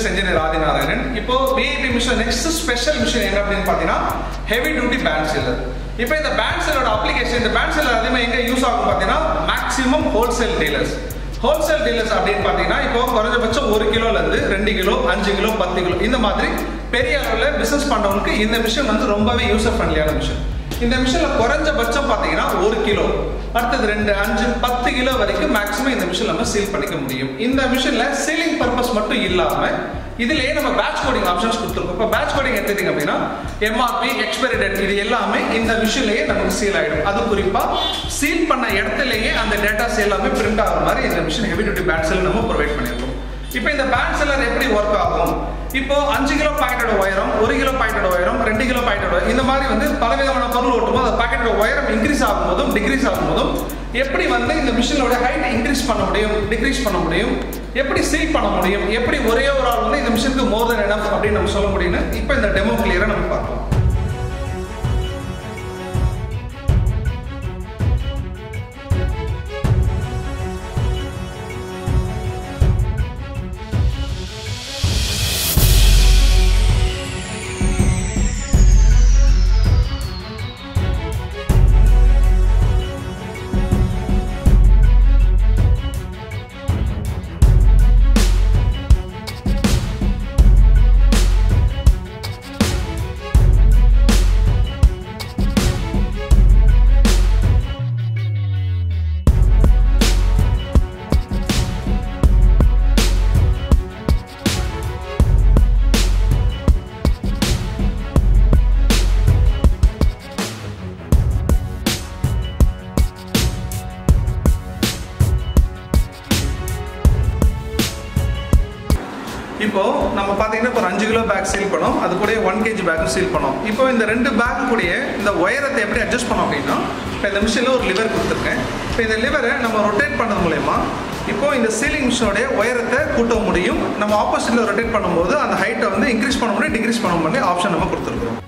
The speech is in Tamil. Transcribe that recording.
Sales Engineer Adi Narayanan. இப்போ VIP machine next special machine என்ன அப்படினு பாத்தீங்கன்னா heavy duty band sealer. இப்போ இந்த band sealer application இந்த band sealer அதிகமா எங்க யூஸ் ஆகும் பாத்தீங்கன்னா maximum wholesale dealers. Wholesale dealers அப்படினு பாத்தீங்கன்னா இப்போ குறைஞ்சபட்சம் 1 கிலோல இருந்து 2 கிலோ 5 கிலோ 10 கிலோ இந்த மாதிரி பெரிய அளவுல பிசினஸ் பண்றவங்களுக்கு இந்த மிஷின் வந்து ரொம்பவே யூசர் ஃப்ரெண்ட்லியான மிஷின். இந்த மிஷின்ல குறைஞ்சபட்சம் பாத்தீங்கன்னா 1 கிலோ அடுத்து 2 5 10 கிலோ வரைக்கும் மேக்ஸிமம் இந்த மிஷின் நம்ம சீல் பண்ணிக்க முடியும். இந்த மிஷின்ல சீலிங் பர்பஸ் மட்டும் இல்லாம இதுலயே நம்ம பேட்ச் கோடிங் ஆப்ஷன்ஸ் கொடுத்திருக்கோம். இப்போ பேட்ச் கோடிங் எடுத்தீங்க அப்படினா MRP எக்ஸ்பைரி டேட் இது எல்லாமே இந்த மிஷின்லயே நமக்கு சீல் ஆயிடும். அது குறிப்பா சீல் பண்ண இடத்திலேயே அந்த டேட்டாஸ் எல்லாமே பிரிண்ட் ஆகுற மாதிரி இந்த machine heavy duty band sealer நம்ம ப்ரொவைட் பண்ணிருக்கோம். இப்போ இந்த பேண்ட் செல்லர் எப்படி வர்க் ஆகும்? இப்போ 5 கிலோ பாக்கெட்டோட உயரம் 1 கிலோ பாக்கெட்டோட உயரம் 2 கிலோ பாக்கெட்டோட இந்த மாதிரி வந்து பலவிதமான பொருள் ஓட்டும்போது அந்த பாக்கெட்டோட உயரம் இன்க்ரீஸ் ஆகும்போதும் டிக்ரீஸ் ஆகும்போதும் எப்படி வந்து இந்த மிஷினோட ஹைட் இன்க்ரீஸ் பண்ண முடியும் டிக்ரீஸ் பண்ண முடியும் எப்படி சீல் பண்ண முடியும் எப்படி ஒரே ஒரு ஆள் வந்து இந்த மிஷினுக்கு மோர் தென் எனஃப் அப்படின்னு நம்ம சொல்ல முடியும்னு இப்போ இந்த டெமோ கிளியரா நம்ம பார்க்கலாம். இப்போ நம்ம பாத்தீங்கன்னா ஒரு 5 கிலோ பேக் சீல் பண்ணோம் அது கூட 1 kg பேக்கும் சீல் பண்ணோம். இப்போ இந்த ரெண்டு பேக் கூட இந்த உயரத்தை எப்படி அட்ஜஸ்ட் பண்ணோம் அப்படின்னா இப்போ இந்த மிஷினில் ஒரு லிவர் கொடுத்துருக்கேன். இப்போ இந்த லிவரை நம்ம ரொட்டேட் பண்ணது மூலயமா இப்போ இந்த சீலிங் மிஷினோடைய உயரத்தை கூட்ட முடியும். நம்ம ஆப்போசிட்ல ரொட்டேட் பண்ணும்போது அந்த ஹைட்டை வந்து இன்க்ரீஸ் பண்ண முடியும் டிக்ரீஸ் பண்ண முடியும் ஆப்ஷன் நம்ம கொடுத்துருக்கோம்.